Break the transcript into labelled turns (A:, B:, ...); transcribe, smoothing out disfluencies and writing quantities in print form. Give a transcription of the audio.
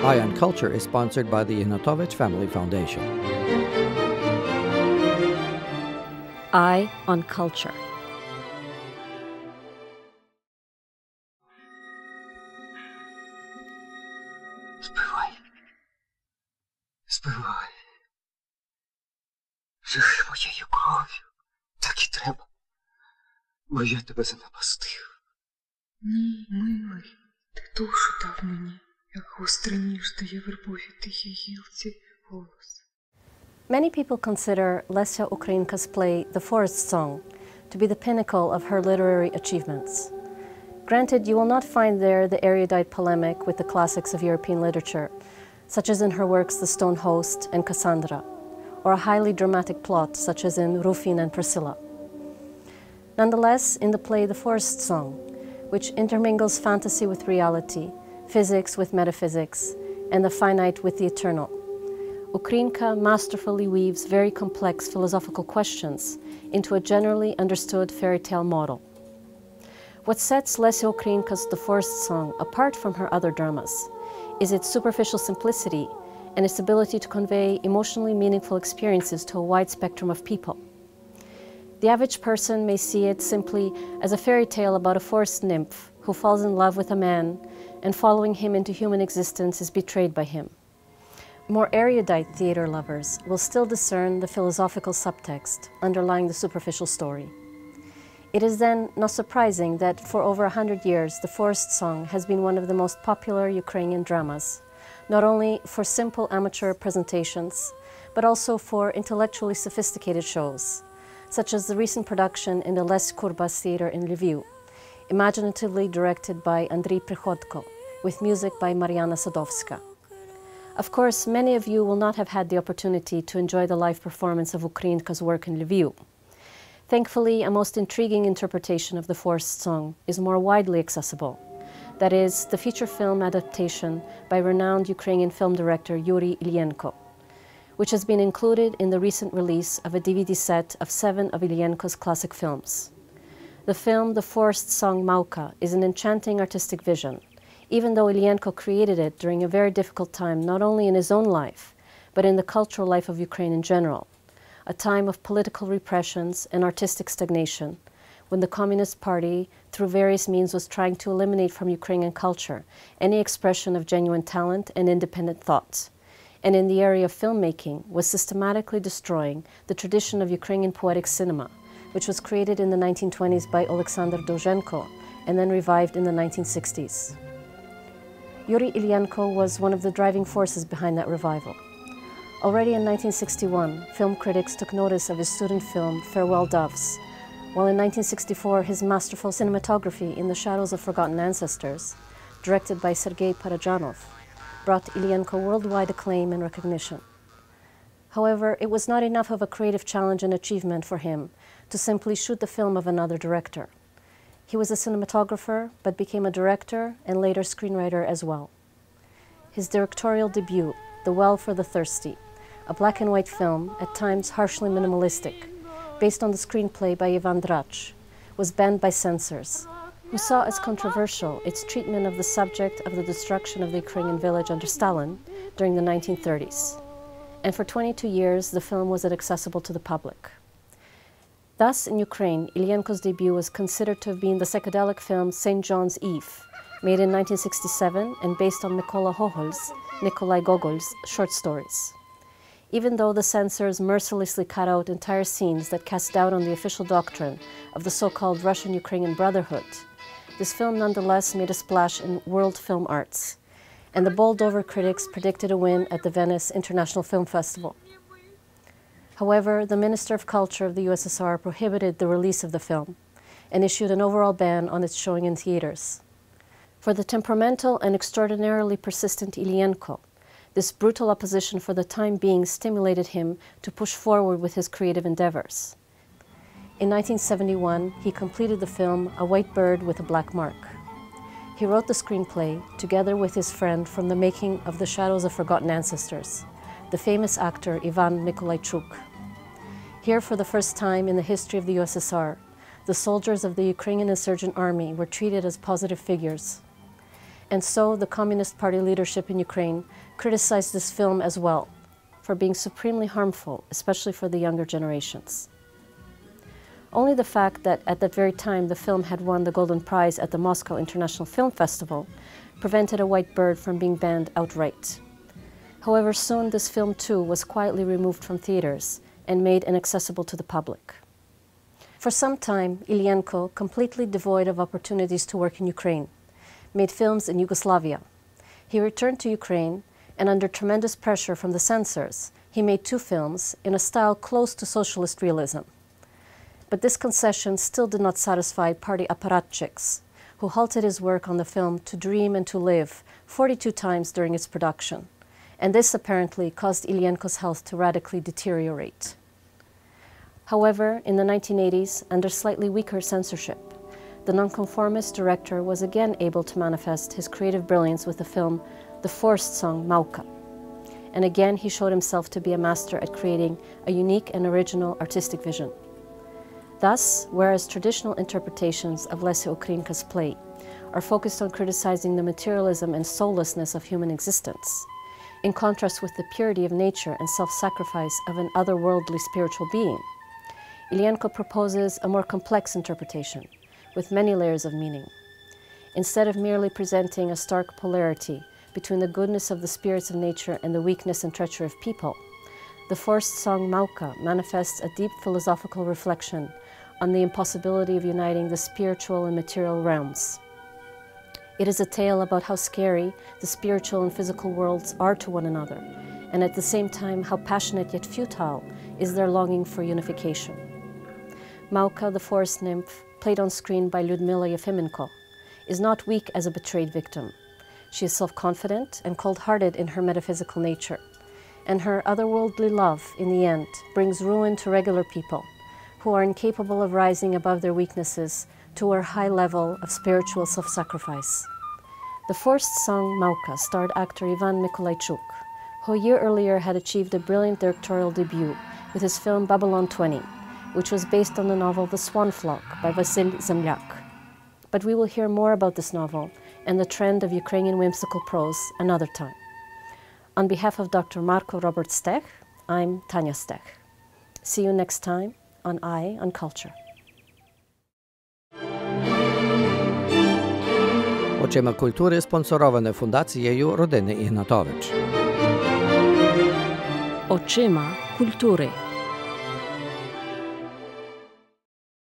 A: Eye on Culture is sponsored by the Ignatowicz Family Foundation.
B: Eye on Culture.
C: Спивай. Спивай. Живи моєю кров'ю. Так і треба. Бо я тебе занапастив.
D: Ні, милий, ти душу дав мені, як гострий ніж дає вербові тихій гілці голос.
B: Many people consider Lesia Ukrainka's play The Forest Song to be the pinnacle of her literary achievements. Granted, you will not find there the erudite polemic with the classics of European literature, such as in her works The Stone Host and Cassandra, or a highly dramatic plot such as in Rufin and Priscilla. Nonetheless, in the play The Forest Song, which intermingles fantasy with reality, physics with metaphysics, and the finite with the eternal, Ukrainka masterfully weaves very complex philosophical questions into a generally understood fairy tale model. What sets Lesia Ukrainka's The Forest Song apart from her other dramas is its superficial simplicity and its ability to convey emotionally meaningful experiences to a wide spectrum of people. The average person may see it simply as a fairy tale about a forest nymph who falls in love with a man and following him into human existence is betrayed by him. More erudite theater lovers will still discern the philosophical subtext underlying the superficial story. It is then not surprising that for over 100 years, The Forest Song has been one of the most popular Ukrainian dramas, not only for simple amateur presentations, but also for intellectually sophisticated shows, such as the recent production in the Les Kurbas Theatre in Lviv, imaginatively directed by Andrij Prihodko, with music by Mariana Sadowska. Of course, many of you will not have had the opportunity to enjoy the live performance of Ukrainka's work in Lviv. Thankfully, a most intriguing interpretation of The Forest Song is more widely accessible. That is, the feature film adaptation by renowned Ukrainian film director Yurii Illienko, which has been included in the recent release of a DVD set of 7 of Illienko's classic films. The film The Forest Song Mauka is an enchanting artistic vision, even though Illienko created it during a very difficult time not only in his own life, but in the cultural life of Ukraine in general, a time of political repressions and artistic stagnation, when the Communist Party, through various means, was trying to eliminate from Ukrainian culture any expression of genuine talent and independent thought, and in the area of filmmaking was systematically destroying the tradition of Ukrainian poetic cinema, which was created in the 1920s by Alexander Dozhenko and then revived in the 1960s. Yurii Illienko was one of the driving forces behind that revival. Already in 1961, film critics took notice of his student film Farewell Doves, while in 1964 his masterful cinematography in The Shadows of Forgotten Ancestors, directed by Sergei Parajanov, brought Illienko worldwide acclaim and recognition. However, it was not enough of a creative challenge and achievement for him to simply shoot the film of another director. He was a cinematographer, but became a director and later screenwriter as well. His directorial debut, The Well for the Thirsty, a black and white film, at times harshly minimalistic, based on the screenplay by Ivan Drac, was banned by censors, who saw as controversial its treatment of the subject of the destruction of the Ukrainian village under Stalin during the 1930s. And for 22 years, the film was inaccessible to the public. Thus, in Ukraine, Illienko's debut was considered to have been the psychedelic film St. John's Eve, made in 1967 and based on Nikolai Gogol's short stories. Even though the censors mercilessly cut out entire scenes that cast doubt on the official doctrine of the so-called Russian-Ukrainian Brotherhood, this film nonetheless made a splash in world film arts, and the Boldover critics predicted a win at the Venice International Film Festival. However, the Minister of Culture of the USSR prohibited the release of the film and issued an overall ban on its showing in theaters. For the temperamental and extraordinarily persistent Illienko, this brutal opposition for the time being stimulated him to push forward with his creative endeavors. In 1971, he completed the film A White Bird with a Black Mark. He wrote the screenplay together with his friend from the making of The Shadows of Forgotten Ancestors, the famous actor Ivan Nikolaichuk. Here, for the first time in the history of the USSR, the soldiers of the Ukrainian insurgent army were treated as positive figures. And so the Communist Party leadership in Ukraine criticized this film as well for being supremely harmful, especially for the younger generations. Only the fact that at that very time the film had won the Golden Prize at the Moscow International Film Festival prevented A White Bird from being banned outright. However, soon this film too was quietly removed from theaters and made inaccessible to the public. For some time, Illienko, completely devoid of opportunities to work in Ukraine, made films in Yugoslavia. He returned to Ukraine, and under tremendous pressure from the censors, he made 2 films in a style close to socialist realism. But this concession still did not satisfy party apparatchiks, who halted his work on the film To Dream and to Live 42 times during its production, and this apparently caused Illienko's health to radically deteriorate. However, in the 1980s, under slightly weaker censorship, the nonconformist director was again able to manifest his creative brilliance with the film The Forced Song Mauka. And again he showed himself to be a master at creating a unique and original artistic vision. Thus, whereas traditional interpretations of Lesia Ukrainka's play are focused on criticizing the materialism and soullessness of human existence, in contrast with the purity of nature and self-sacrifice of an otherworldly spiritual being, Illienko proposes a more complex interpretation, with many layers of meaning. Instead of merely presenting a stark polarity between the goodness of the spirits of nature and the weakness and treachery of people, the forced song Mauka manifests a deep philosophical reflection on the impossibility of uniting the spiritual and material realms. It is a tale about how scary the spiritual and physical worlds are to one another, and at the same time how passionate yet futile is their longing for unification. Mauka, the forest nymph, played on screen by Lyudmila Yefimenko, is not weak as a betrayed victim. She is self-confident and cold-hearted in her metaphysical nature, and her otherworldly love, in the end, brings ruin to regular people who are incapable of rising above their weaknesses to a high level of spiritual self-sacrifice. The forced song Mauka starred actor Ivan Mykolaichuk, who a year earlier had achieved a brilliant directorial debut with his film Babylon 20, which was based on the novel The Swan Flock by Vasyl Zemlyak. But we will hear more about this novel and the trend of Ukrainian whimsical prose another time. On behalf of Dr. Marko Robert Stech, I'm Tania Stech. See you next time on Eye on Culture.
A: Очима культури спонсороване фундацією родини Ігнатович.
E: Очима культури.